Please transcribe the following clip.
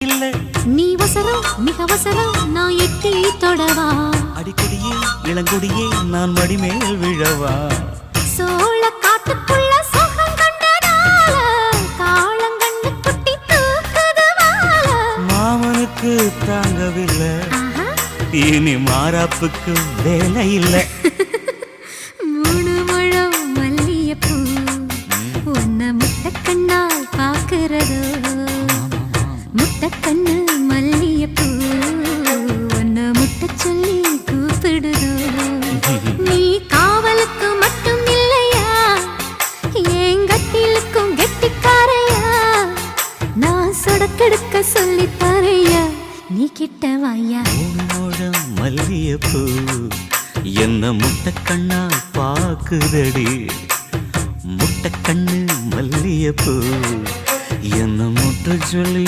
இல்ல நீ வசரம் மிக வசரம் நான் எட்டி தொடவா அடிக்கடியே இளங்கொடியே நான் மடிமேல் விழவா சோழ காட்டுக்குள்ள சோகம் கண்டதால காளங்கண்ணு குட்டி தூக்குதுவால மாமனுக்கு தாங்கவில்லை இனி மாறாப்புக்கு வேலை இல்லை மூணு முழம் மல்லியப்பூ உன்னை முட்டக்கண்ணால் பாக்குறதோ முட்டக்கண்ணு மல்லியப்பூ உன்னை முட்ட சொல்லி கூப்பிடுதோ நீ காவலுக்கு மட்டும் இல்லையா எங்கட்டிலுக்கும் கெட்டிக்காரையா நான் சொடக்கெடுக்க சொல்லி தரையா நீ கிட்ட வாயா மூணு மல்லியப்பூ என்ன முட்டக்கண்ணா பாக்குதடி முட்டக்கண்ணு மல்லியப்பூ என்ன முட்ட சொல்லி